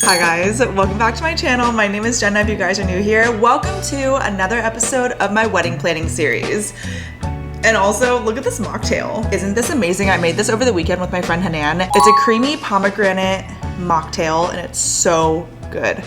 Hi guys, welcome back to my channel. My name is Jenna if you guys are new here. Welcome to another episode of my wedding planning series. And also, look at this mocktail. Isn't this amazing? I made this over the weekend with my friend Hanan. It's a creamy pomegranate mocktail and it's so good.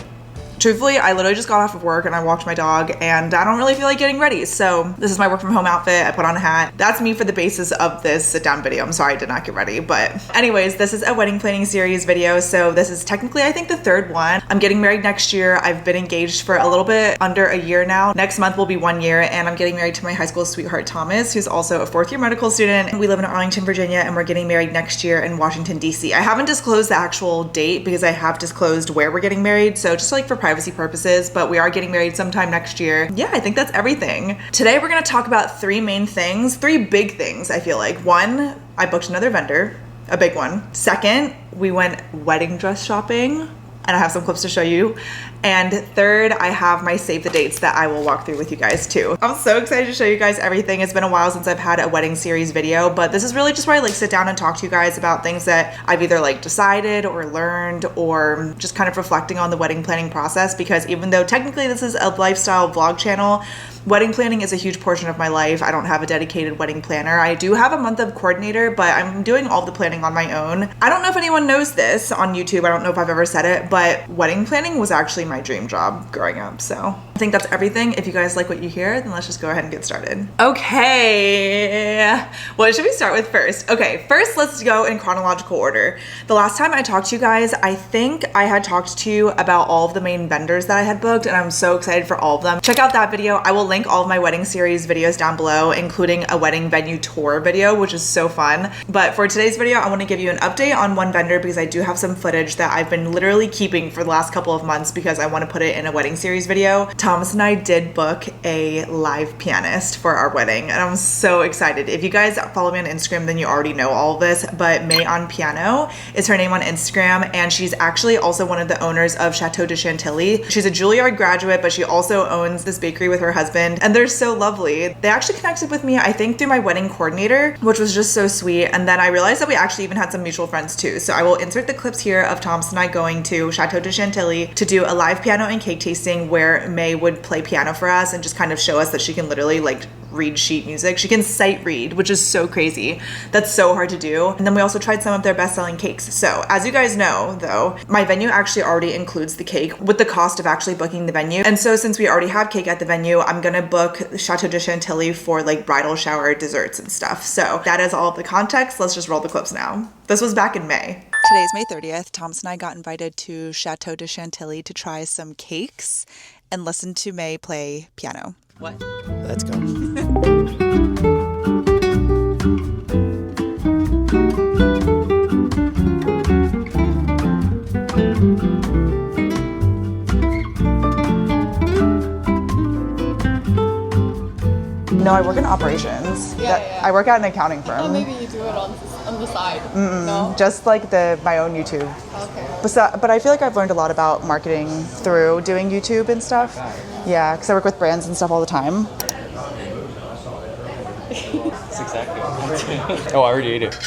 Truthfully, I literally just got off of work and I walked my dog and I don't really feel like getting ready. So this is my work from home outfit. I put on a hat. That's me for the basis of this sit down video. I'm sorry I did not get ready. But anyways, this is a wedding planning series video. So this is technically, I think, the third one. I'm getting married next year. I've been engaged for a little bit under a year now. Next month will be 1 year and I'm getting married to my high school sweetheart, Thomas, who's also a fourth year medical student. We live in Arlington, Virginia, and we're getting married next year in Washington, DC. I haven't disclosed the actual date because I have disclosed where we're getting married. So just like for privacy purposes, but we are getting married sometime next year. Yeah, I think that's everything. Today we're gonna talk about three main things, three big things, I feel like. One, I booked another vendor, a big one. Second, we went wedding dress shopping, and I have some clips to show you. And third, I have my save the dates that I will walk through with you guys too. I'm so excited to show you guys everything. It's been a while since I've had a wedding series video, but this is really just where I like sit down and talk to you guys about things that I've either like decided or learned or just kind of reflecting on the wedding planning process, because even though technically this is a lifestyle vlog channel, wedding planning is a huge portion of my life. I don't have a dedicated wedding planner. I do have a month of coordinator, but I'm doing all the planning on my own. I don't know if anyone knows this on YouTube. I don't know if I've ever said it, but wedding planning was actually my dream job growing up. So I think that's everything. If you guys like what you hear, then let's just go ahead and get started. Okay, what should we start with first? Okay, first let's go in chronological order. The last time I talked to you guys, I think I had talked to you about all of the main vendors that I had booked, and I'm so excited for all of them. Check out that video. I will link all of my wedding series videos down below, including a wedding venue tour video, which is so fun. But for today's video, I want to give you an update on one vendor because I do have some footage that I've been literally keeping for the last couple of months because I want to put it in a wedding series video. Thomas and I did book a live pianist for our wedding, and I'm so excited. If you guys follow me on Instagram, then you already know all of this, but May on Piano is her name on Instagram, and she's actually also one of the owners of Chateau de Chantilly. She's a Juilliard graduate, but she also owns this bakery with her husband, and they're so lovely. They actually connected with me, I think, through my wedding coordinator, which was just so sweet. And then I realized that we actually even had some mutual friends too. So I will insert the clips here of Thomas and I going to Chateau de Chantilly to do a live piano and cake tasting where May would play piano for us and just kind of show us that she can literally like read sheet music. She can sight read, which is so crazy. That's so hard to do. And then we also tried some of their best-selling cakes. So as you guys know though, my venue actually already includes the cake with the cost of actually booking the venue. And so since we already have cake at the venue, I'm gonna book Chateau de Chantilly for like bridal shower desserts and stuff. So that is all of the context. Let's just roll the clips now. This was back in May. Today's May 30th. Thomas and I got invited to Chateau de Chantilly to try some cakes and listen to May play piano. What? Let's go. No, I work in operations. Yeah. I work at an accounting firm. Oh, maybe you do it on the side. No? Just like my own YouTube. Okay. But I feel like I've learned a lot about marketing through doing YouTube and stuff. Yeah, because I work with brands and stuff all the time. That's exactly what Oh, I already ate it.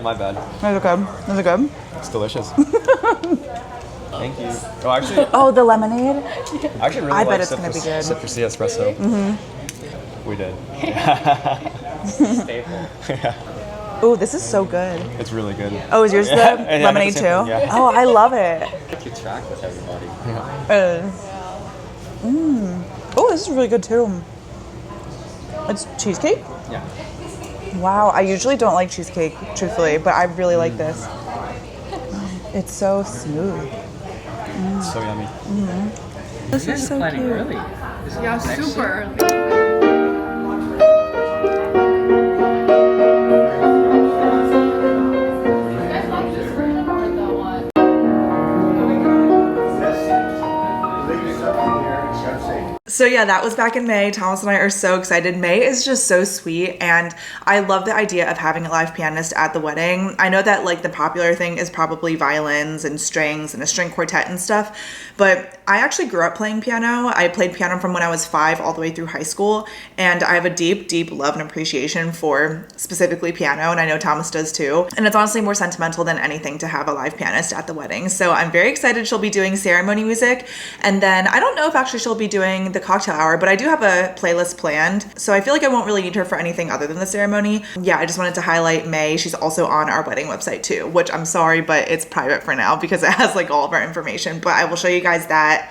My bad. Is it good? Is it good? It's delicious. Thank you. Oh, actually, Oh, the lemonade? I actually really I like bet it's gonna be good. Citrusy espresso. We did. Staple. Yeah. Oh, this is so good. It's really good. Oh, is yours the Yeah, lemonade the too? same thing, yeah. Oh, I love it. Keep track with everybody. Oh, this is really good too. It's cheesecake? Yeah. Wow, I usually don't like cheesecake, truthfully, but I really like this. It's so smooth. It's so yummy. This is so cute. Early. Yeah, super early. So yeah, that was back in May. Thomas and I are so excited. May is just so sweet, and I love the idea of having a live pianist at the wedding. I know that like the popular thing is probably violins and strings and a string quartet and stuff, but I actually grew up playing piano. I played piano from when I was 5 all the way through high school, and I have a deep, deep love and appreciation for specifically piano, and I know Thomas does too. And it's honestly more sentimental than anything to have a live pianist at the wedding. So I'm very excited. She'll be doing ceremony music, and then I don't know if actually she'll be doing the cocktail hour, but I do have a playlist planned, so I feel like I won't really need her for anything other than the ceremony. Yeah, I just wanted to highlight May. She's also on our wedding website too, which I'm sorry, but it's private for now because it has like all of our information, but I will show you guys that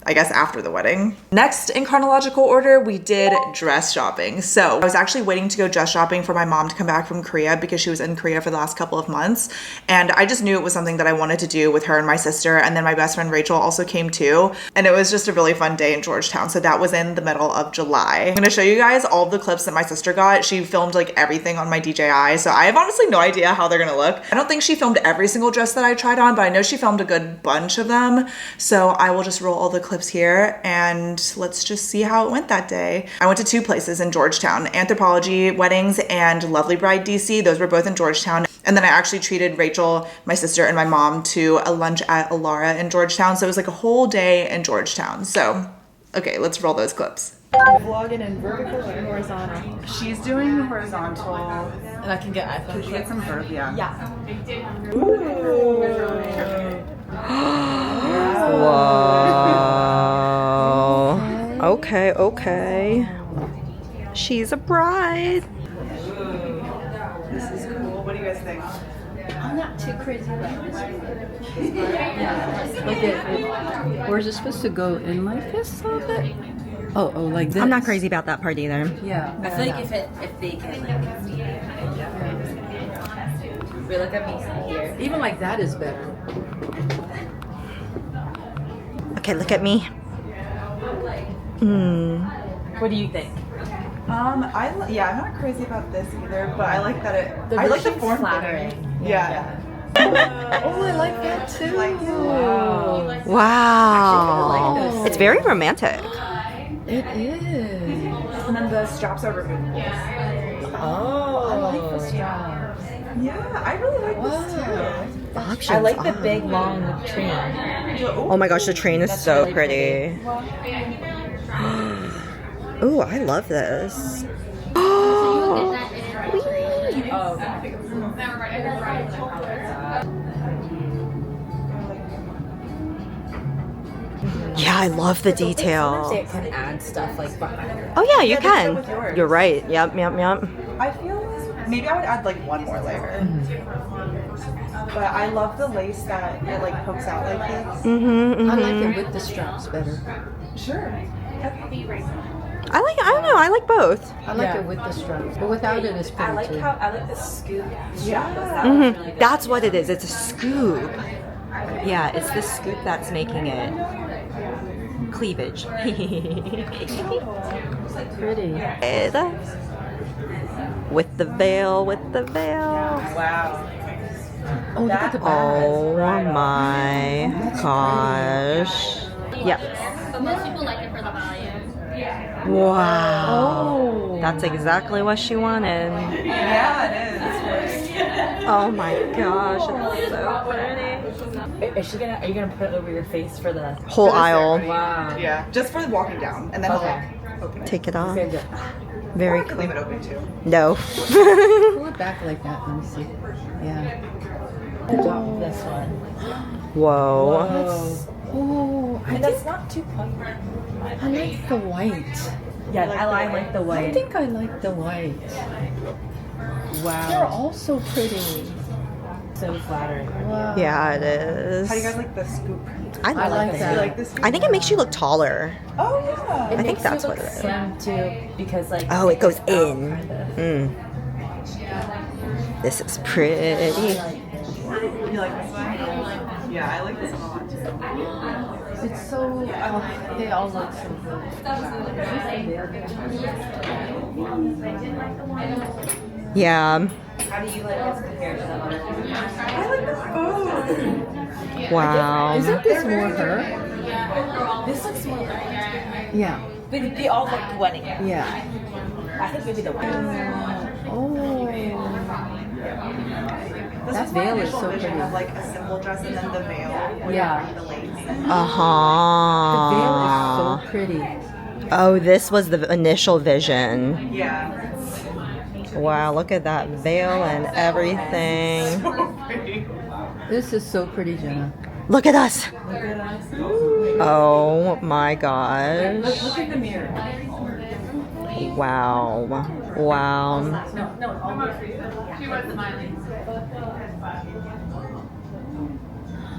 I guess after the wedding. Next in chronological order, we did dress shopping. So I was actually waiting to go dress shopping for my mom to come back from Korea because she was in Korea for the last couple of months. And I just knew it was something that I wanted to do with her and my sister. And then my best friend Rachel also came too. And it was just a really fun day in Georgetown. So that was in the middle of July. I'm gonna show you guys all of the clips that my sister got. She filmed like everything on my DJI. So I have honestly no idea how they're gonna look. I don't think she filmed every single dress that I tried on, but I know she filmed a good bunch of them. So I will just roll all the clips here and let's just see how it went that day. I went to 2 places in Georgetown, Anthropologie Weddings and Lovely Bride DC. Those were both in Georgetown. And then I actually treated Rachel, my sister, and my mom to a lunch at Alara in Georgetown. So it was like a whole day in Georgetown. So, okay, let's roll those clips. Vlogging in vertical or horizontal? She's doing horizontal. And I can get iPhone. Can she get some verb? Yeah. Whoa. Okay, okay. She's a bride. This is cool. What do you guys think? I'm not too crazy about this. Like where's it supposed to go in like this a little bit? Oh, like this. I'm not crazy about that part either. Yeah. I feel like if they can like we look at me here. Even like that is better. Okay, look at me. What do you think? I'm not crazy about this either, but I like that it. I like the form flattering. Yeah. Oh, I like that too. Wow. It's very romantic. It is. And then the straps are removable. Oh, I like the straps. Yeah, I really like this too. The options I like the are- big long train. Oh my gosh, the train is so really pretty. Ooh, I love this. Yeah, I love the detail. It can add stuff like behind. Oh yeah, you Yeah, they do with can. yours. You're right. Yep. I feel like maybe I would add like one more layer. But I love the lace that it like pokes out like this. I like it with the straps better. Sure. I don't know, I like both. I like it with the straps, but without it, it's pretty too. I like the scoop. Yeah. That's what it is. It's a scoop. Yeah, it's the scoop that's making it cleavage. Pretty. With the veil, Wow. Oh, look at the back. Oh my gosh. Yep. Most people like it for the volume. Wow. Oh. That's exactly what she wanted. Yeah, it is. Oh my gosh, it's so pretty. Are you gonna put it over your face for the Whole aisle. wow? Yeah, just for walking down, and then Okay. I'll open it. Take it off. Very good. Very I can cool. leave it open too. No. Pull it back like that. Let me see. Yeah. Drop this one. Whoa. Oh, And that's not too puffy. I like the white. Yeah, I like the I white. think I like the white. They're Wow. all so pretty. So flattering. Wow. Yeah, it is. How do you guys like the scoop? I I love like it. that. You like this? I think it makes you look taller. Oh yeah. I think makes that's you what look it is. slim too, because like Oh, it goes out, in. kind of. Mm. This is pretty. You like this one? Yeah, I like this one a lot too. It's so. They all look so good. Yeah. How do you like this compared to the other? I like this both. Wow. Isn't this more her? This looks more. Yeah. But they all looked wedding. Yeah. I think maybe the wedding. Oh. This That was my veil is initial so vision pretty. of like a simple dress and then the veil. Yeah. The lace. The veil is so Uh-huh. pretty. Oh, this was the initial vision. Yeah. Wow, look at that veil and everything. This is so pretty, Jenna. Look at us. Oh my gosh. Look at the mirror. Wow. Wow.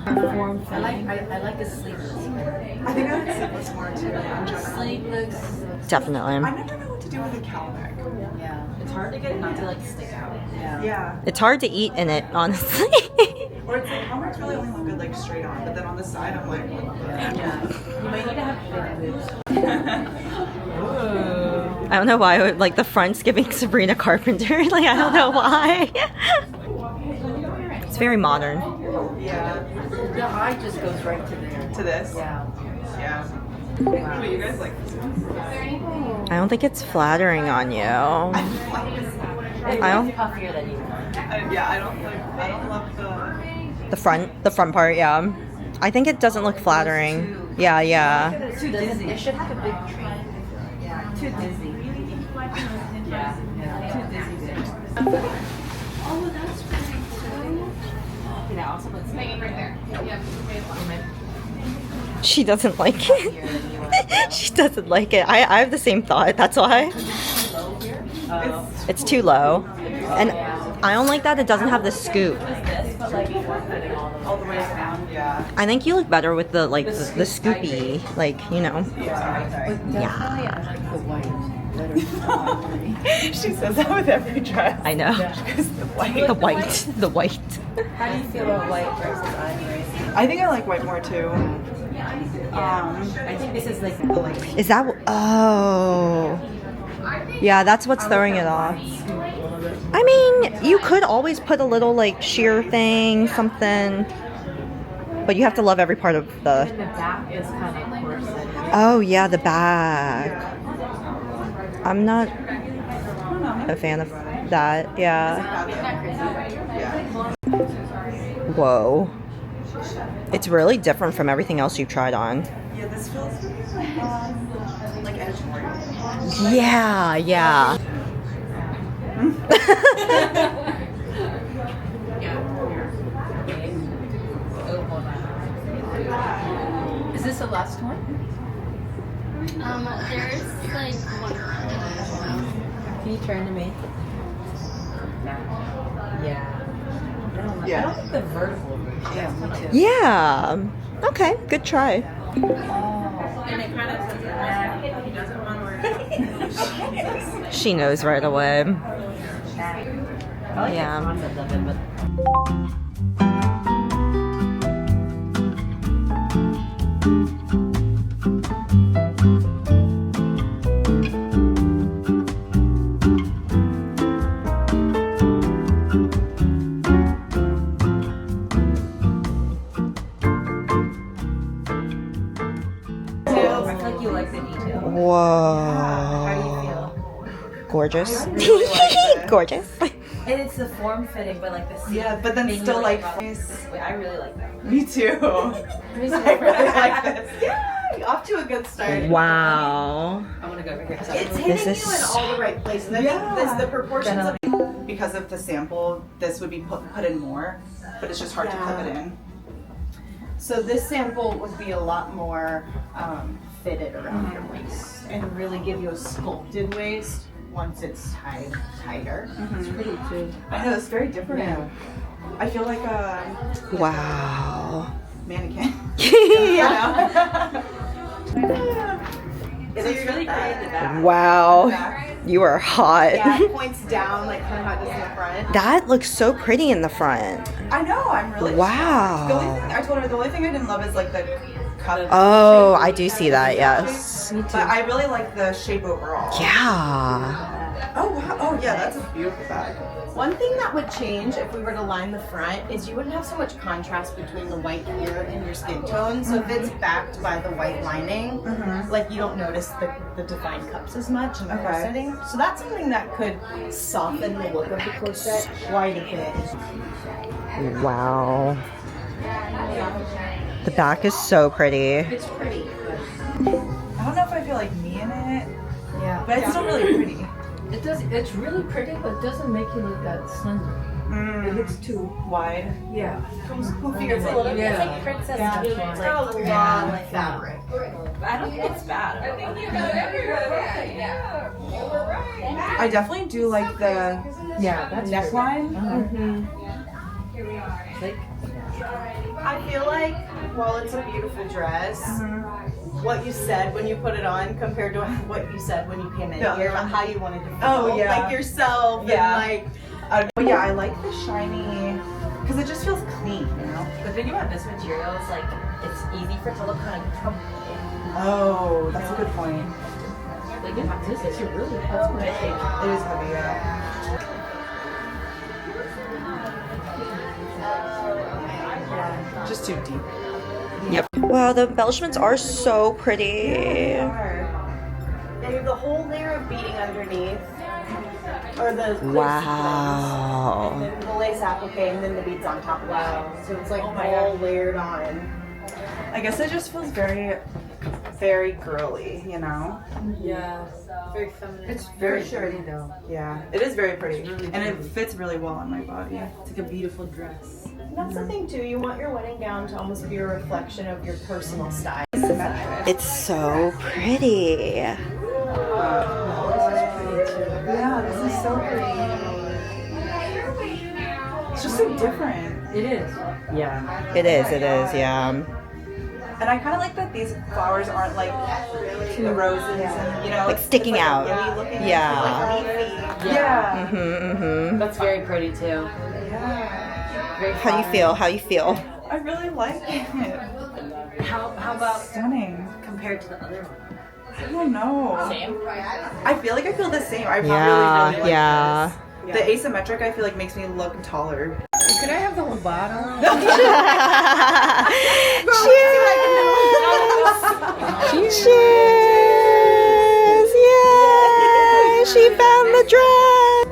I like the sleeveless. I think I would sleeveless more too. Sleeveless. Definitely. I never know what to do with a cowl neck. Yeah. It's hard to get it not to like stick out. Yeah. Yeah. It's hard to eat in it, honestly. Or it's like, how much really only look good like straight on, but then on the side I'm like, what the Yeah. You might need to have big boobs. I don't know why, like the front's giving Sabrina Carpenter. Like, I don't know why. It's very modern. Yeah. The eye just goes right to there. To this? Yeah. Yeah. What you guys like this one? I don't think it's flattering on you. I don't- It's puffier than you want. yeah, I don't love The front part, yeah. I think it doesn't look flattering. Yeah, yeah. It's too dizzy. It should have a big tree. Yeah. Too dizzy. Yeah. Too dizzy. Oh, that's pretty too. Yeah. Also, let's make it right there. She doesn't like it. She doesn't like it. I have the same thought. That's why. It's too low. And I don't like that it doesn't have the scoop. all the way around. Yeah. I think you look better with the like the scoopy, like, you know. Yeah. The white. She says that with every dress. I know. Because the white. The white. The white. How do you feel about white versus ivory? I think I like white more too. I think this is like the like. Is that oh. Yeah, that's what's throwing it off. I mean, you could always put a little like sheer thing, something. But you have to love every part of the. The back is kind of corset. Oh yeah, the back. I'm not a fan of that. Yeah. Whoa. It's really different from everything else you've tried on. Yeah, this feels like editorial. Yeah, yeah. Is this the last one? There's like one. Can you turn to me? Yeah. I don't Yeah. like the vertical. Yeah, me too. Yeah. Okay, good try. And it kind of says that he doesn't want to wear. She knows right away. I like Yeah. the concept of it, but. I feel like you like the detail. How do you Whoa. feel? Gorgeous. really like it. Gorgeous. And it's the form fitting, but like the seat. Yeah, but then made me still like. Wait, I really like that. Me too. I really like this. Yeah, off to a good start. Wow. I want to go over here. It's This hitting is you in all the right places. And I Yeah. think the proportions of because of the sample, this would be put in more, but it's just hard to clip it in. So this sample would be a lot more fitted around your waist and really give you a sculpted waist once it's tighter. It's pretty too. I know, it's very different. Yeah. I feel like a Wow. mannequin. Yeah. It's really great in the back. Wow. You are hot. Yeah, it points down like kind of how it does in the front. That looks so pretty in the front. I know, I'm really Wow. The only thing I told her, the only thing I didn't love is like the cut. Oh, I do see that, yes. But I really like the shape overall. Yeah. Oh wow. Oh yeah, that's a beautiful bag. One thing that would change if we were to line the front is you wouldn't have so much contrast between the white here and your skin tone. So if it's backed by the white lining, like you don't notice the defined cups as much in the corsetting. So that's something that could soften the look of the corset quite a bit. Wow. The back is so pretty. It's pretty. I don't know if I feel like me in it, Yeah. but it's still really pretty. It does. It's really pretty, but it doesn't make you look that slender. It looks too. Wide. Yeah. It's a little Yeah. bit like princess Yeah. Kate. It's got a lot of fabric. I don't think it's bad. I definitely do like the Yeah. neckline. Like, I feel like while it's a beautiful dress, what you said when you put it on compared to what you said when you came in here about how you wanted to feel. Oh, yeah. Like yourself Yeah. and But yeah, I like the shiny, because it just feels clean, you know? The thing about this material is like it's easy for it to look kind of comfortable. Oh, that's a good point. like this is really It is heavy, yeah. Yeah, just too deep. Yep. Wow, the embellishments are so pretty. And you have the whole layer of beading underneath. Or the Wow. and then the lace applique and then the beads on top. Wow. So it's like all layered on. I guess it just feels very, very girly, you know? Yeah. Very feminine. It's very pretty though. Yeah, it is very pretty. really And it pretty. fits really well on my body. It's like a beautiful dress. And that's the thing too, you want your wedding gown to almost be a reflection of your personal style. Symmetric. It's so pretty. Yeah, this is so pretty. It's just so different. It is. Yeah. It is, yeah. And I kind of like that these flowers aren't like the roses and, you know, Like sticking it's, out. yummy looking, Yeah. like leafy. Yeah. Mm-hmm. That's very pretty too. Very How you feel? How you feel? I really like it. How about Stunning. compared to the other one? I don't know. Same. I feel like I feel the same. I probably Yeah, really like yeah. this. The asymmetric I feel like makes me look taller. Could I have the whole bottom? Cheers! Yay! She found the dress!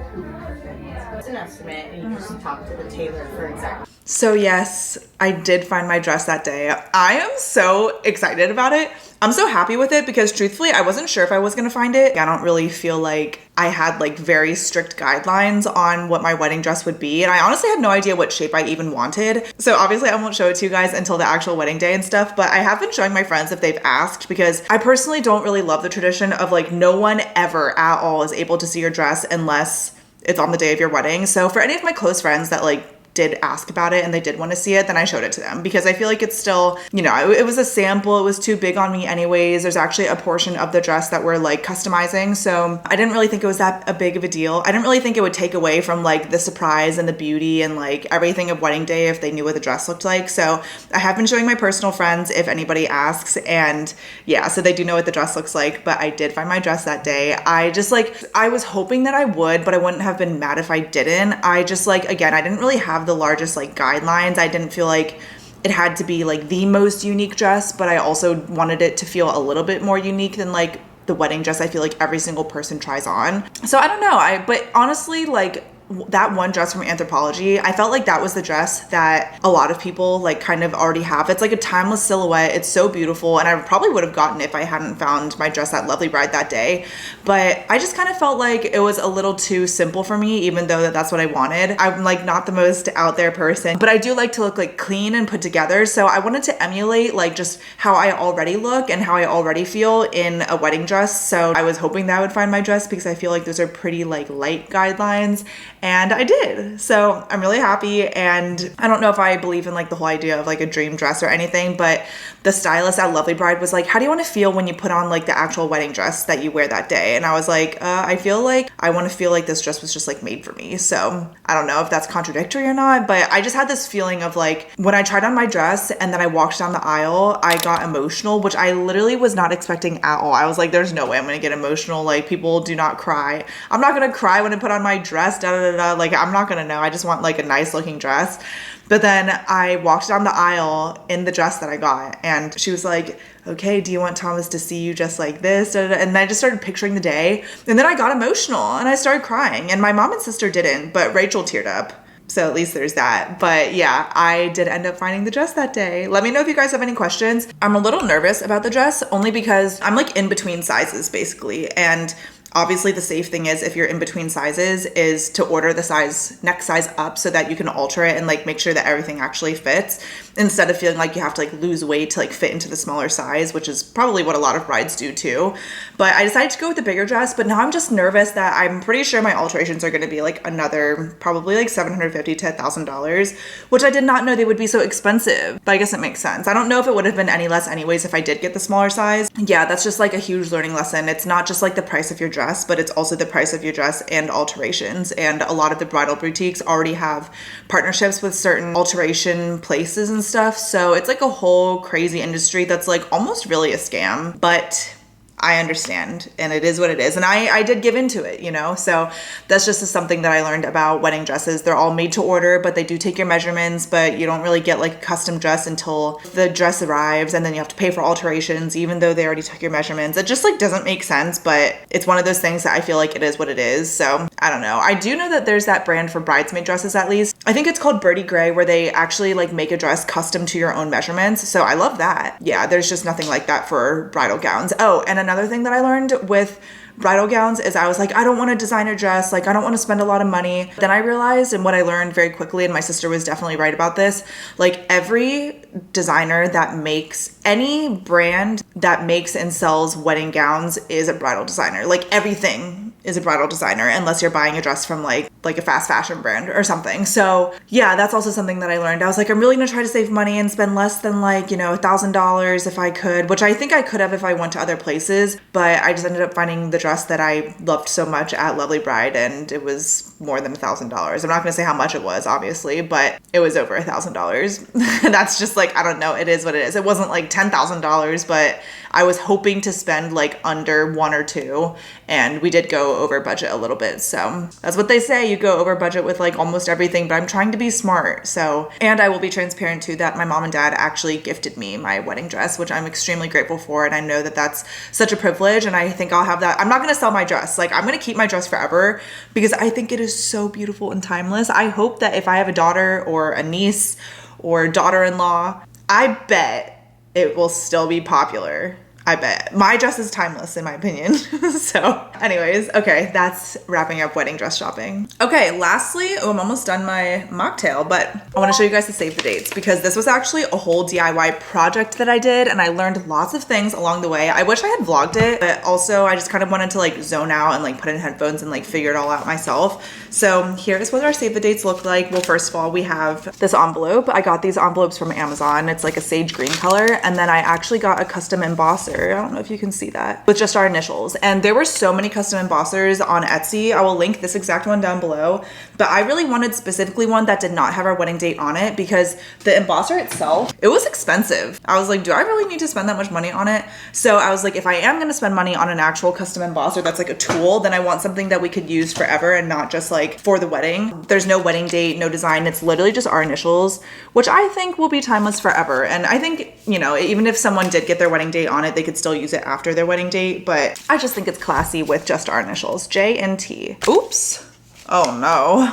It's an estimate and you just talk to the tailor for exactly. So yes, I did find my dress that day. I am so excited about it. I'm so happy with it because truthfully, I wasn't sure if I was gonna find it. I don't really feel like I had like very strict guidelines on what my wedding dress would be. And I honestly had no idea what shape I even wanted. So obviously I won't show it to you guys until the actual wedding day and stuff, but I have been showing my friends if they've asked because I personally don't really love the tradition of like no one ever at all is able to see your dress unless it's on the day of your wedding. So for any of my close friends that like did ask about it and they did want to see it, then I showed it to them because I feel like it's still, you know, it was a sample. It was too big on me anyways. There's actually a portion of the dress that we're like customizing. So I didn't really think it was that a big of a deal. I didn't really think it would take away from like the surprise and the beauty and like everything of wedding day if they knew what the dress looked like. So I have been showing my personal friends if anybody asks, and yeah, so they do know what the dress looks like, but I did find my dress that day. I just like, I was hoping that I would, but I wouldn't have been mad if I didn't. I just like, again, I didn't really have the largest like guidelines. I didn't feel like it had to be like the most unique dress, but I also wanted it to feel a little bit more unique than like the wedding dress I feel like every single person tries on. So I don't know, but honestly, like that one dress from Anthropologie, I felt like that was the dress that a lot of people like kind of already have. It's like a timeless silhouette. It's so beautiful, and I probably would have gotten it if I hadn't found my dress at Lovely Bride that day. But I just kind of felt like it was a little too simple for me, even though that's what I wanted. I'm like not the most out there person, but I do like to look like clean and put together. So I wanted to emulate like just how I already look and how I already feel in a wedding dress. So I was hoping that I would find my dress because I feel like those are pretty like light guidelines. And I did. So I'm really happy. And I don't know if I believe in like the whole idea of like a dream dress or anything, but the stylist at Lovely Bride was like, how do you want to feel when you put on like the actual wedding dress that you wear that day? And I was like, I feel like I want to feel like this dress was just like made for me. So I don't know if that's contradictory or not, but I just had this feeling of like when I tried on my dress and then I walked down the aisle, I got emotional, which I literally was not expecting at all. I was like, there's no way I'm going to get emotional. Like people do not cry. I'm not going to cry when I put on my dress, da da da Like, I'm not gonna know. I just want like a nice looking dress. But then I walked down the aisle in the dress that I got, and she was like, okay, do you want Thomas to see you just like this? And then I just started picturing the day, and then I got emotional and I started crying, and my mom and sister didn't, but Rachel teared up. So at least there's that. But yeah, I did end up finding the dress that day. Let me know if you guys have any questions. I'm a little nervous about the dress only because I'm like in between sizes basically. And obviously the safe thing is if you're in between sizes is to order the next size up so that you can alter it and like make sure that everything actually fits instead of feeling like you have to like lose weight to like fit into the smaller size, which is probably what a lot of brides do too. But I decided to go with the bigger dress, but now I'm just nervous that I'm pretty sure my alterations are going to be like another probably like $750 to $1,000, which I did not know they would be so expensive, but I guess it makes sense. I don't know if it would have been any less anyways if I did get the smaller size. Yeah, that's just like a huge learning lesson. It's not just like the price of your dress, but it's also the price of your dress and alterations. And a lot of the bridal boutiques already have partnerships with certain alteration places and stuff. So it's like a whole crazy industry that's like almost really a scam, but I understand, and it is what it is. And I did give into it, you know? So that's just something that I learned about wedding dresses. They're all made to order, but they do take your measurements, but you don't really get like a custom dress until the dress arrives, and then you have to pay for alterations, even though they already took your measurements. It just like doesn't make sense, but it's one of those things that I feel like it is what it is. So I don't know. I do know that there's that brand for bridesmaid dresses, at least. I think it's called Birdie Gray, where they actually like make a dress custom to your own measurements. So I love that. Yeah, there's just nothing like that for bridal gowns. Oh, and another thing that I learned with bridal gowns is I was like, I don't want a designer dress. Like, I don't want to spend a lot of money. Then I realized, and what I learned very quickly, and my sister was definitely right about this, like every designer that makes any brand that makes and sells wedding gowns is a bridal designer. Like everything is a bridal designer unless you're buying a dress from like a fast fashion brand or something. So yeah, that's also something that I learned. I was like, I'm really gonna try to save money and spend less than like, you know, $1,000 if I could, which I think I could have if I went to other places, but I just ended up finding the dress that I loved so much at Lovely Bride, and it was more than $1,000. I'm not gonna say how much it was, obviously, but it was over $1,000. That's just like, I don't know, it is what it is. It wasn't like $10,000, but I was hoping to spend like under one or two, and we did go over budget a little bit. So that's what they say, you go over budget with like almost everything, but I'm trying to be smart. So, and I will be transparent too that my mom and dad actually gifted me my wedding dress, which I'm extremely grateful for. And I know that that's such a privilege, and I think I'll have that. I'm not going to sell my dress. Like, I'm going to keep my dress forever because I think it is so beautiful and timeless. I hope that if I have a daughter or a niece or daughter-in-law, I bet it will still be popular. I bet. My dress is timeless in my opinion. So anyways, okay, that's wrapping up wedding dress shopping. Okay, lastly, I'm almost done my mocktail, but I want to show you guys the save the dates because this was actually a whole DIY project that I did, and I learned lots of things along the way. I wish I had vlogged it, but also I just kind of wanted to like zone out and like put in headphones and like figure it all out myself. So here is what our save the dates look like. Well, first of all, we have this envelope. I got these envelopes from Amazon. It's like a sage green color, and then I actually got a custom embosser. I don't know if you can see that, with just our initials. And there were so many custom embossers on Etsy. I will link this exact one down below, but I really wanted specifically one that did not have our wedding date on it because the embosser itself, it was expensive. I was like, do I really need to spend that much money on it? So I was like, if I am going to spend money on an actual custom embosser that's like a tool, then I want something that we could use forever and not just like for the wedding. There's no wedding date, no design. It's literally just our initials, which I think will be timeless forever. And I think, you know, even if someone did get their wedding date on it, they could still use it after their wedding date, but I just think it's classy with just our initials, J and T. Oops. Oh no.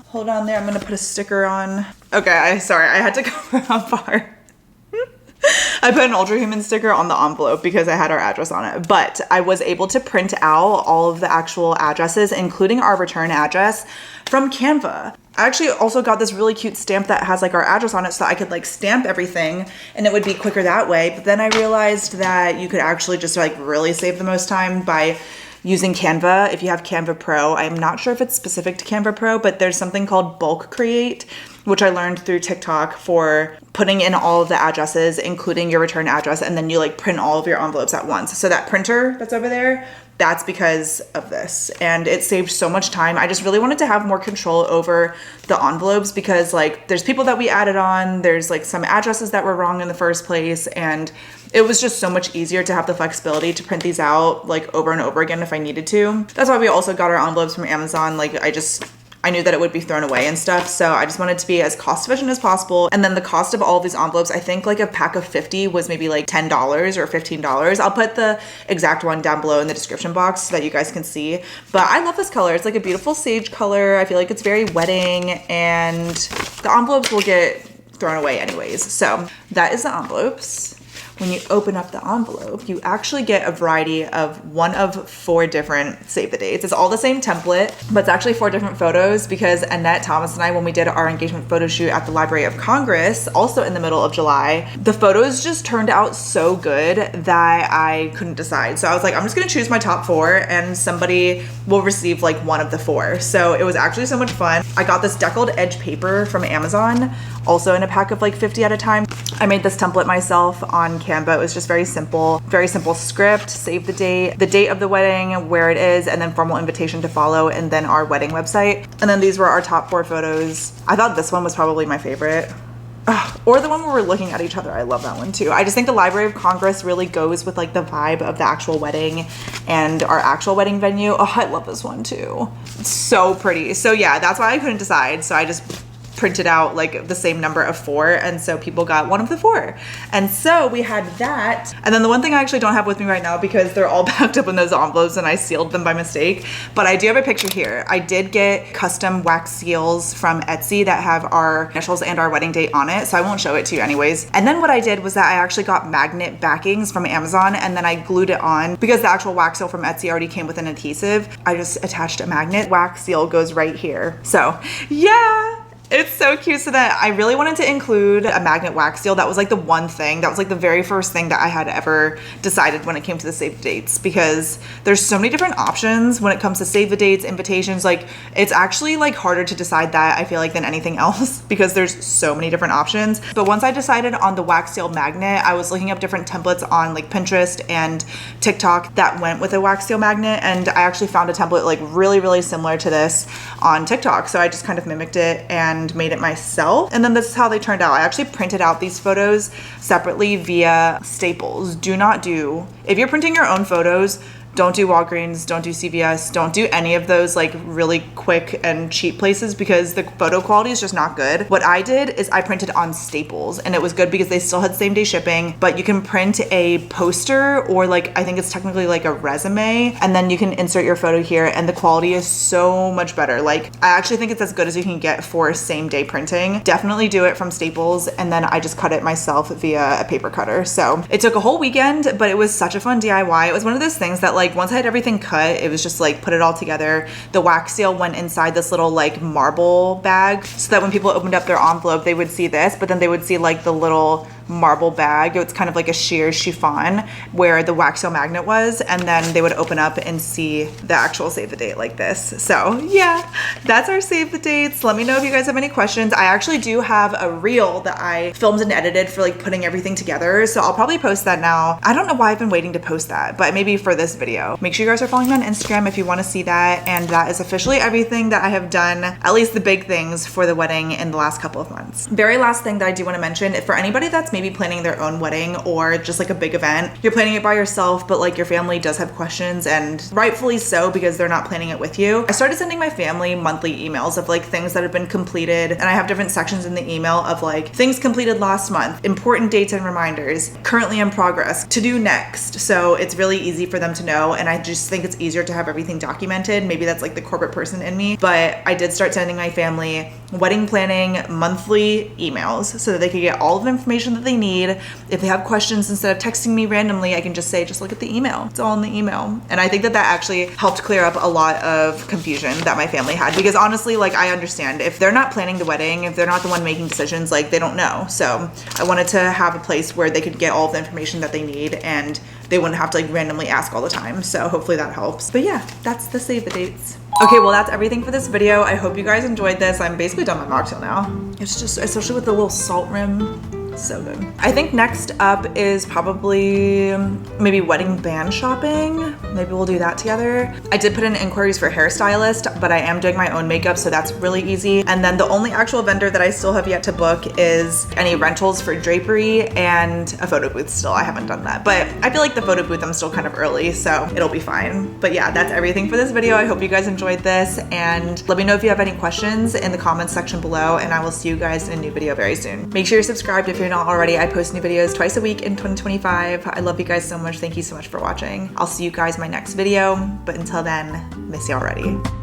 Hold on there, I'm gonna put a sticker on. Okay, sorry, I had to cover up part. I put an Ultra Human sticker on the envelope because I had our address on it, but I was able to print out all of the actual addresses, including our return address, from Canva. I actually also got this really cute stamp that has like our address on it so I could like stamp everything and it would be quicker that way. But then I realized that you could actually just like really save the most time by using Canva. If you have Canva Pro, I'm not sure if it's specific to Canva Pro, but there's something called bulk create, which I learned through TikTok for putting in all of the addresses, including your return address, and then you like print all of your envelopes at once. So that printer that's over there, that's because of this. And it saved so much time. I just really wanted to have more control over the envelopes because like there's people that we added on, there's like some addresses that were wrong in the first place, and it was just so much easier to have the flexibility to print these out like over and over again if I needed to. That's why we also got our envelopes from Amazon. Like I knew that it would be thrown away and stuff. So I just wanted to be as cost efficient as possible. And then the cost of all of these envelopes, I think like a pack of 50 was maybe like $10 or $15. I'll put the exact one down below in the description box so that you guys can see. But I love this color. It's like a beautiful sage color. I feel like it's very wedding, and the envelopes will get thrown away anyways. So that is the envelopes. When you open up the envelope, you actually get a variety of one of 4 different save the dates. It's all the same template, but it's actually 4 different photos because Annette, Thomas, and I, when we did our engagement photo shoot at the Library of Congress, also in the middle of July, the photos just turned out so good that I couldn't decide. So I was like, I'm just gonna choose my top 4 and somebody will receive like one of the 4. So it was actually so much fun. I got this deckled edge paper from Amazon, also in a pack of like 50 at a time. I made this template myself on Canva. It was just very simple script, save the date of the wedding, where it is, and then formal invitation to follow, and then our wedding website. And then these were our top 4 photos. I thought this one was probably my favorite. Or the one where we're looking at each other. I love that one too. I just think the Library of Congress really goes with like the vibe of the actual wedding and our actual wedding venue. Oh, I love this one too. It's so pretty. So yeah, that's why I couldn't decide. So I just printed out like the same number of 4, and so people got one of the 4. And so we had that. And then the one thing I actually don't have with me right now because they're all packed up in those envelopes and I sealed them by mistake, but I do have a picture here. I did get custom wax seals from Etsy that have our initials and our wedding date on it, so I won't show it to you anyways. And then what I did was that I actually got magnet backings from Amazon, and then I glued it on because the actual wax seal from Etsy already came with an adhesive. I just attached a magnet. Wax seal goes right here. So yeah. It's so cute. So that I really wanted to include a magnet wax seal. That was like the one thing, that was like the very first thing that I had ever decided when it came to the save the dates, because there's so many different options when it comes to save the dates, invitations. Like it's actually like harder to decide that, I feel like, than anything else because there's so many different options. But once I decided on the wax seal magnet, I was looking up different templates on like Pinterest and TikTok that went with a wax seal magnet, and I actually found a template like really similar to this on TikTok. So I just kind of mimicked it and made it myself. And then this is how they turned out. I actually printed out these photos separately via Staples. If you're printing your own photos, don't do Walgreens, don't do CVS, don't do any of those like really quick and cheap places because the photo quality is just not good. What I did is I printed on Staples, and it was good because they still had same day shipping, but you can print a poster or like, I think it's technically like a resume, and then you can insert your photo here and the quality is so much better. Like I actually think it's as good as you can get for same day printing. Definitely do it from Staples. And then I just cut it myself via a paper cutter. So it took a whole weekend, but it was such a fun DIY. It was one of those things that like once I had everything cut, it was just like put it all together. The wax seal went inside this little like marble bag so that when people opened up their envelope, they would see this, but then they would see like the little marble bag. It's kind of like a sheer chiffon where the wax seal magnet was, and then they would open up and see the actual save the date like this. So yeah, that's our save the dates. Let me know if you guys have any questions. I actually do have a reel that I filmed and edited for like putting everything together, so I'll probably post that now. I don't know why I've been waiting to post that, but maybe for this video. Make sure you guys are following me on Instagram if you want to see that. And that is officially everything that I have done, at least the big things for the wedding in the last couple of months. Very last thing that I do want to mention, for anybody that's maybe planning their own wedding or just like a big event, you're planning it by yourself, but like your family does have questions, and rightfully so because they're not planning it with you. I started sending my family monthly emails of like things that have been completed, and I have different sections in the email of like things completed last month, important dates and reminders, currently in progress, to do next. So it's really easy for them to know, and I just think it's easier to have everything documented. Maybe that's like the corporate person in me, but I did start sending my family wedding planning monthly emails so that they could get all of the information that they need. If they have questions, instead of texting me randomly, I can just say, just look at the email. It's all in the email. And I think that that actually helped clear up a lot of confusion that my family had, because honestly, like I understand if they're not planning the wedding, if they're not the one making decisions, like they don't know. So I wanted to have a place where they could get all of the information that they need and they wouldn't have to like randomly ask all the time. So hopefully that helps. But yeah, that's the save the dates. Okay, well that's everything for this video. I hope you guys enjoyed this. I'm basically done my mocktail now. It's just, especially with the little salt rim, So good. I think next up is probably maybe wedding band shopping. Maybe we'll do that together. I did put in inquiries for hairstylist, but I am doing my own makeup, so that's really easy. And then the only actual vendor that I still have yet to book is any rentals for drapery and a photo booth still. I haven't done that, but I feel like the photo booth I'm still kind of early, so it'll be fine. But yeah, that's everything for this video. I hope you guys enjoyed this, and let me know if you have any questions in the comments section below, and I will see you guys in a new video very soon. Make sure you're subscribed if you're not already. I post new videos twice a week in 2025. I love you guys so much. Thank you so much for watching. I'll see you guys in my next video, but until then, miss you already.